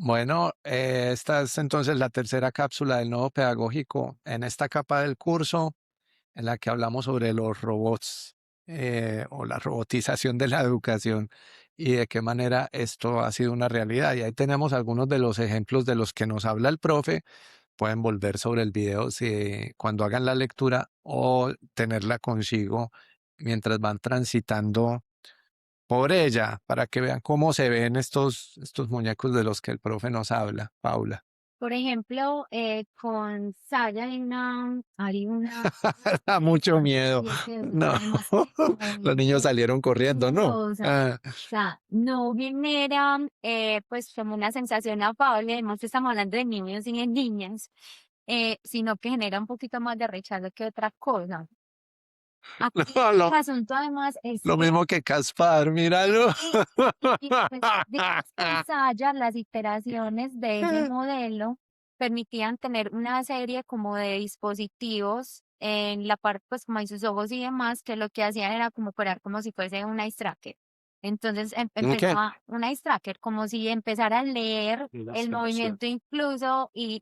Bueno, esta es entonces la tercera cápsula del nodo pedagógico en esta capa del curso en la que hablamos sobre los robots o la robotización de la educación y de qué manera esto ha sido una realidad. Y ahí tenemos algunos de los ejemplos de los que nos habla el profe. Pueden volver sobre el video cuando hagan la lectura o tenerla consigo mientras van transitando por ella, para que vean cómo se ven estos muñecos de los que el profe nos habla, Paula. Por ejemplo, con Saya hay una Da mucho miedo. y es que No, además que como los niños dice salieron corriendo, ¿no? curiosa, Ah, o sea, no genera pues como una sensación afable, además estamos hablando de niños y de niñas, sino que genera un poquito más de rechazo que otra cosa. Aquí no, el asunto además es lo que mismo que Caspar, míralo. sí, y pues digamos que en Saya las iteraciones de ese modelo permitían tener una serie como de dispositivos en la parte, pues como en sus ojos y demás, que lo que hacían era como operar como si fuese un ice tracker. Entonces ¿Qué? empezaba un ice tracker, como si empezara a leer Y las el emociones. movimiento incluso y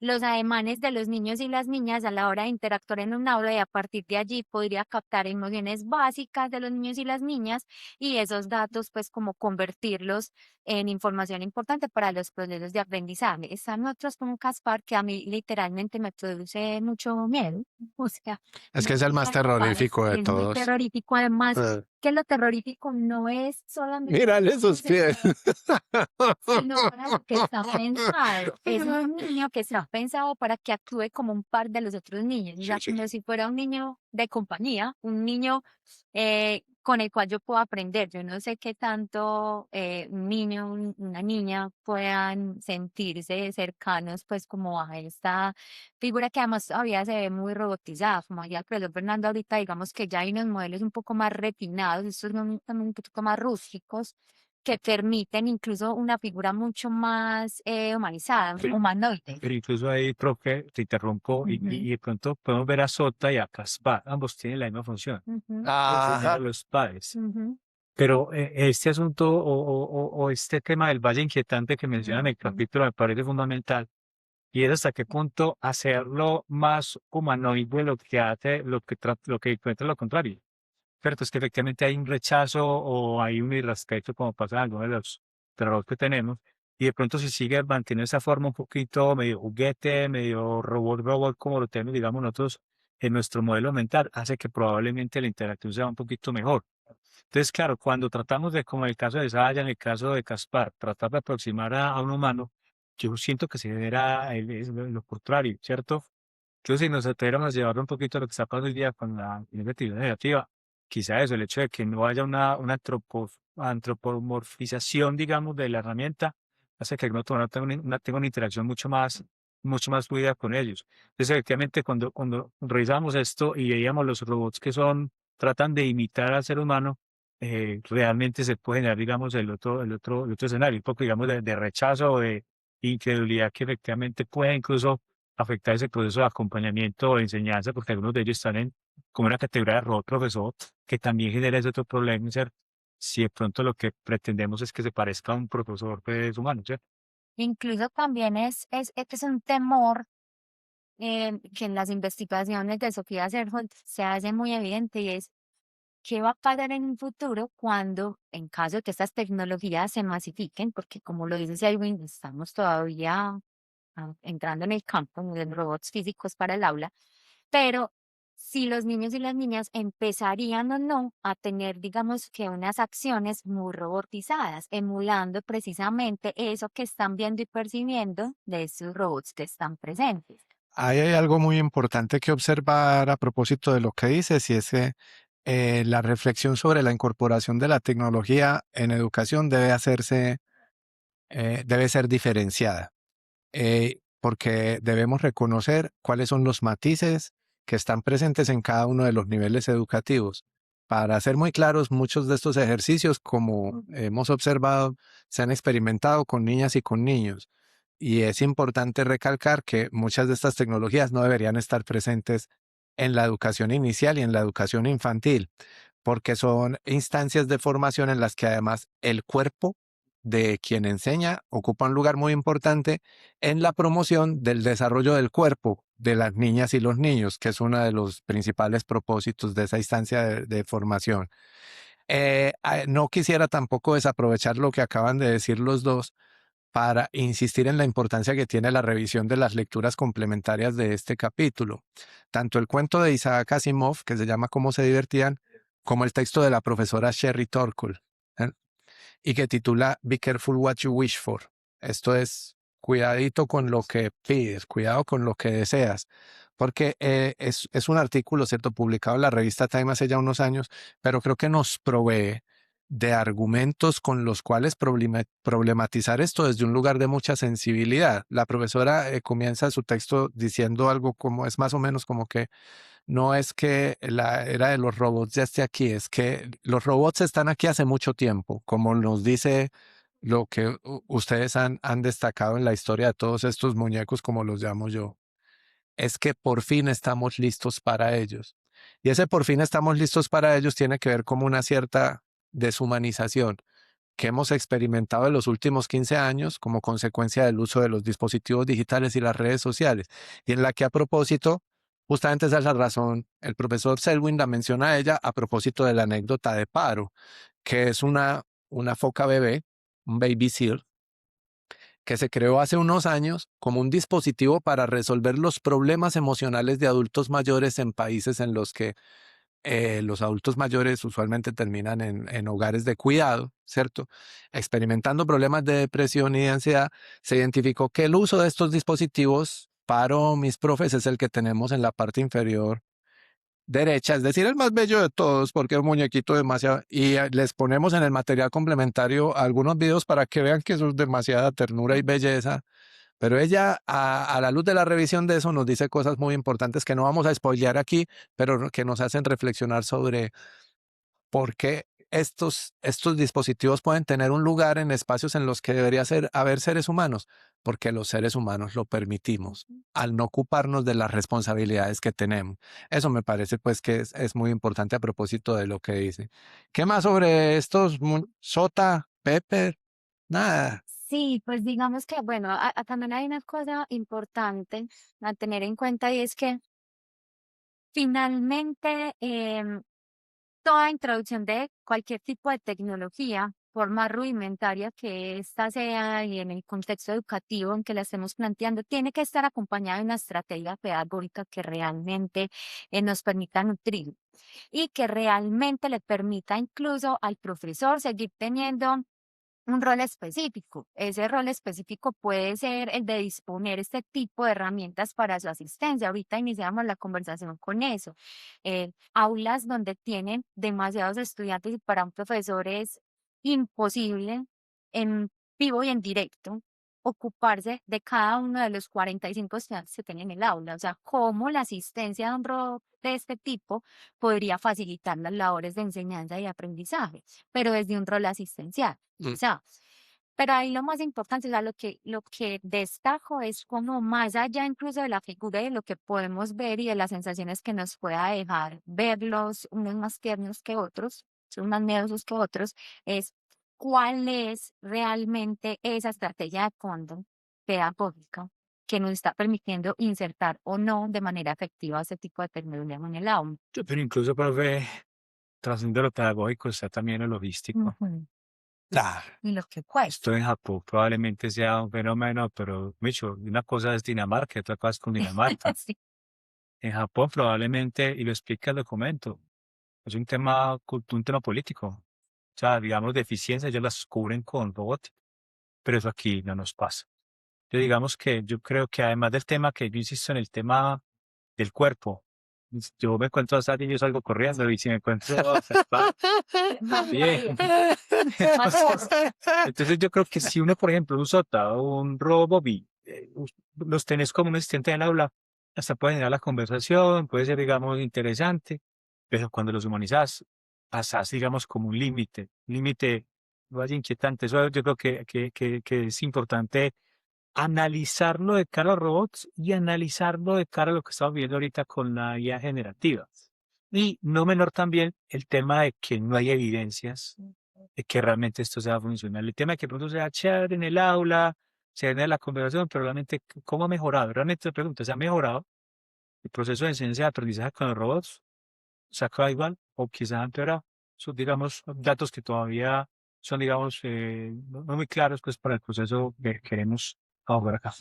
los ademanes de los niños y las niñas a la hora de interactuar en un aula y a partir de allí podría captar emociones básicas de los niños y las niñas y esos datos pues como convertirlos en información importante para los procesos de aprendizaje. Están otros como Caspar que a mí literalmente me produce mucho miedo, o sea, Es no que es el más quiero jugar, terrorífico de es muy todos. terrorífico, además Ah, que lo terrorífico no es solamente mírale esos pies. sino para lo que está pensado. Es un niño que está pensado para que actúe como un par de los otros niños, o Sí, sea, sí. como si fuera un niño de compañía, un niño con el cual yo puedo aprender. Yo no sé qué tanto un niño, una niña puedan sentirse cercanos, pues como a esta figura que además todavía se ve muy robotizada, como decía el profesor Fernando ahorita, digamos que ya hay unos modelos un poco más refinados, estos son también un poquito más rústicos que permiten incluso una figura mucho más humanizada, Pero, humanoide. pero incluso ahí, profe, te interrumpo y Ujú, de pronto podemos ver a Sota y a Caspar. Ambos tienen la misma función, ujú, enseñar a Ajá. los padres. ujú, Pero este asunto o este tema del valle inquietante que mencionan en el ujú. capítulo me parece fundamental. Y es hasta qué punto hacerlo más humanoide lo que hace, lo que encuentra lo contrario. Cierto, es que efectivamente hay un rechazo o hay un irrespeto, como pasa en algunos de los trabajos que tenemos, y de pronto si sigue manteniendo esa forma un poquito medio juguete, medio robot, como lo tenemos, digamos nosotros, en nuestro modelo mental, hace que probablemente la interacción sea un poquito mejor. Entonces, claro, cuando tratamos de, como en el caso de Saya, en el caso de Caspar, tratar de aproximar a un humano, yo siento que se verá es lo contrario, ¿cierto? Entonces, si nos atreviéramos a llevar un poquito a lo que está pasando hoy día con la inteligencia negativa, quizá eso, el hecho de que no haya una antropomorfización, digamos, de la herramienta, hace que no tenga tenga una interacción mucho más fluida con ellos. Entonces, efectivamente, cuando revisamos esto y veíamos los robots que tratan de imitar al ser humano, realmente se puede generar, digamos, el otro escenario, un poco, digamos, de rechazo o de incredulidad que efectivamente puede incluso afectar ese proceso de acompañamiento o de enseñanza, porque algunos de ellos están en como una categoría de rol profesor, que también genera ese otro problema, ¿cierto? Si de pronto lo que pretendemos es que se parezca a un profesor pues, humano, ¿cierto? Incluso también es un temor que en las investigaciones de Sofía Serhult se hace muy evidente y es qué va a pasar en un futuro cuando, en caso de que estas tecnologías se masifiquen, porque como lo dice Selwyn, estamos todavía entrando en el campo de los robots físicos para el aula, pero si los niños y las niñas empezarían o no a tener, digamos que unas acciones muy robotizadas, emulando precisamente eso que están viendo y percibiendo de esos robots que están presentes. Ahí hay algo muy importante que observar a propósito de lo que dices, y es que la reflexión sobre la incorporación de la tecnología en educación debe ser diferenciada, porque debemos reconocer cuáles son los matices que están presentes en cada uno de los niveles educativos. Para ser muy claros, muchos de estos ejercicios, como hemos observado, se han experimentado con niñas y con niños. Y es importante recalcar que muchas de estas tecnologías no deberían estar presentes en la educación inicial y en la educación infantil, porque son instancias de formación en las que además el cuerpo de quien enseña ocupa un lugar muy importante en la promoción del desarrollo del cuerpo de las niñas y los niños, que es uno de los principales propósitos de esa instancia de formación. No quisiera tampoco desaprovechar lo que acaban de decir los dos para insistir en la importancia que tiene la revisión de las lecturas complementarias de este capítulo. Tanto el cuento de Isaac Asimov, que se llama Cómo se divertían, como el texto de la profesora Sherry Torkle, ¿eh? Y que titula Be careful what you wish for. Esto es, cuidadito con lo que pides, cuidado con lo que deseas, porque es un artículo, ¿cierto?, publicado en la revista Time hace ya unos años, pero creo que nos provee de argumentos con los cuales problematizar esto desde un lugar de mucha sensibilidad. La profesora comienza su texto diciendo algo como, es más o menos como que no es que la era de los robots ya esté aquí, es que los robots están aquí hace mucho tiempo, como nos dice lo que ustedes han destacado en la historia de todos estos muñecos, como los llamo yo. Es que por fin estamos listos para ellos. Y ese por fin estamos listos para ellos tiene que ver como una cierta deshumanización que hemos experimentado en los últimos 15 años como consecuencia del uso de los dispositivos digitales y las redes sociales, y en la que a propósito, justamente esa es la razón, el profesor Selwyn la menciona a ella a propósito de la anécdota de Paro, que es una foca bebé, un baby seal, que se creó hace unos años como un dispositivo para resolver los problemas emocionales de adultos mayores en países en los que los adultos mayores usualmente terminan en hogares de cuidado, ¿cierto? Experimentando problemas de depresión y de ansiedad, se identificó que el uso de estos dispositivos, Paro mis profes, es el que tenemos en la parte inferior derecha, es decir, el más bello de todos, porque es un muñequito demasiado, y les ponemos en el material complementario algunos videos para que vean que eso es demasiada ternura y belleza, pero ella, a la luz de la revisión de eso, nos dice cosas muy importantes que no vamos a spoilear aquí, pero que nos hacen reflexionar sobre por qué estos dispositivos pueden tener un lugar en espacios en los que debería haber seres humanos, porque los seres humanos lo permitimos al no ocuparnos de las responsabilidades que tenemos. Eso me parece pues que es muy importante a propósito de lo que dice. ¿Qué más sobre estos Sota, Pepper? Nada. Sí, pues digamos que, bueno, también hay una cosa importante a tener en cuenta y es que finalmente toda introducción de cualquier tipo de tecnología, por más rudimentaria que ésta sea y en el contexto educativo en que la estemos planteando, tiene que estar acompañada de una estrategia pedagógica que realmente nos permita nutrir y que realmente le permita incluso al profesor seguir teniendo un rol específico. Ese rol específico puede ser el de disponer este tipo de herramientas para su asistencia. Ahorita iniciamos la conversación con eso. Aulas donde tienen demasiados estudiantes y para un profesor es imposible en vivo y en directo ocuparse de cada uno de los 45 estudiantes que tienen en el aula. O sea, cómo la asistencia de un rol de este tipo podría facilitar las labores de enseñanza y aprendizaje, pero desde un rol asistencial. O sea, pero ahí lo más importante, o sea, lo que destaco es como más allá incluso de la figura y de lo que podemos ver y de las sensaciones que nos pueda dejar verlos, unos más tiernos que otros, son más miedosos que otros, es cuál es realmente esa estrategia de fondo pedagógica que nos está permitiendo insertar o no de manera efectiva ese tipo de tecnología en el aula. Pero incluso, profe, trasciende lo pedagógico, está también lo logístico. Ujú. Ah, Y lo que cuesta. Esto en Japón probablemente sea un fenómeno, pero, Micho, una cosa es Dinamarca y otra cosa es con Dinamarca. Sí. En Japón probablemente, y lo explica el documento, es un tema político. O sea, digamos, deficiencias ellos las cubren con robótica, pero eso aquí no nos pasa. Yo digamos que yo creo que además del tema que yo insisto en el tema del cuerpo, yo me encuentro a Sally y yo salgo corriendo y si me encuentro a Serpa, también. Entonces, entonces yo creo que si uno, por ejemplo, un Sota o un Robobi, los tenés como un asistente en el aula, hasta pueden ir a la conversación, puede ser, digamos, interesante, pero cuando los humanizas, pasas, digamos, como un límite vaya inquietante. Eso yo creo que es importante analizarlo de cara a robots y analizarlo de cara a lo que estamos viendo ahorita con la IA generativa. Y no menor también el tema de que no hay evidencias que realmente esto sea funcional. El tema de que pronto sea chévere en el aula, chévere en la conversación, pero realmente, ¿cómo ha mejorado? Realmente te pregunto, ¿se ha mejorado el proceso de enseñanza y aprendizaje con los robots? ¿Se ha quedado igual o quizás ha empeorado? Son, digamos, datos que todavía son, digamos, no muy claros pues, para el proceso que queremos abordar acá.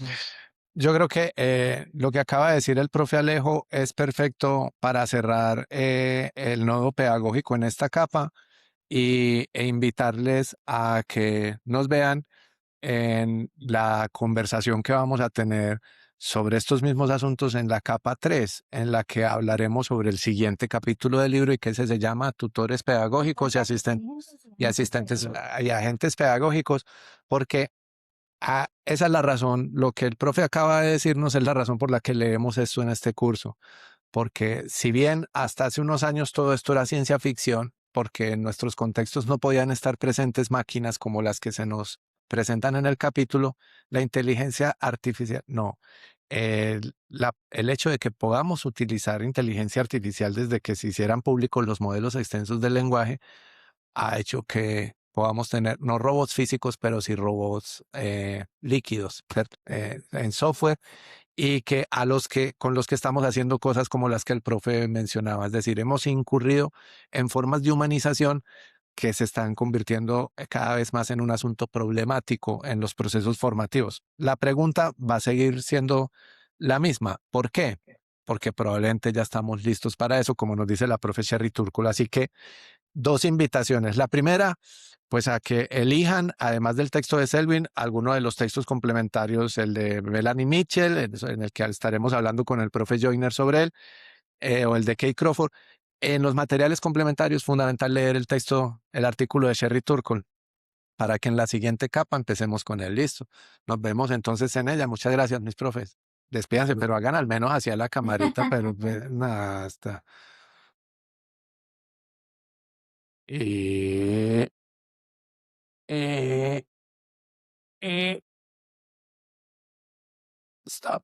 Yo creo que lo que acaba de decir el profe Alejo es perfecto para cerrar el nodo pedagógico en esta capa e invitarles a que nos vean en la conversación que vamos a tener sobre estos mismos asuntos en la capa 3, en la que hablaremos sobre el siguiente capítulo del libro y que se llama Tutores Pedagógicos y asistentes y agentes pedagógicos, porque esa es la razón, lo que el profe acaba de decirnos es la razón por la que leemos esto en este curso, porque si bien hasta hace unos años todo esto era ciencia ficción, porque en nuestros contextos no podían estar presentes máquinas como las que se nos presentan en el capítulo, la inteligencia artificial, no. El hecho de que podamos utilizar inteligencia artificial desde que se hicieran públicos los modelos extensos del lenguaje ha hecho que podamos tener no robots físicos, pero sí robots líquidos en software y que con los que estamos haciendo cosas como las que el profe mencionaba, es decir, hemos incurrido en formas de humanización que se están convirtiendo cada vez más en un asunto problemático en los procesos formativos. La pregunta va a seguir siendo la misma. ¿Por qué? Porque probablemente ya estamos listos para eso, como nos dice la profe Sherry Túrcula. Así que dos invitaciones. La primera, pues a que elijan, además del texto de Selwyn, alguno de los textos complementarios, el de Melanie Mitchell, en el que estaremos hablando con el profe Joyner sobre él, o el de Kate Crawford. En los materiales complementarios, fundamental leer el texto, el artículo de Sherry Turkle, para que en la siguiente capa empecemos con él. Listo. Nos vemos entonces en ella. Muchas gracias, mis profes. Despídanse, pero hagan al menos hacia la camarita, pero nada, hasta. Eh, eh, eh. Stop.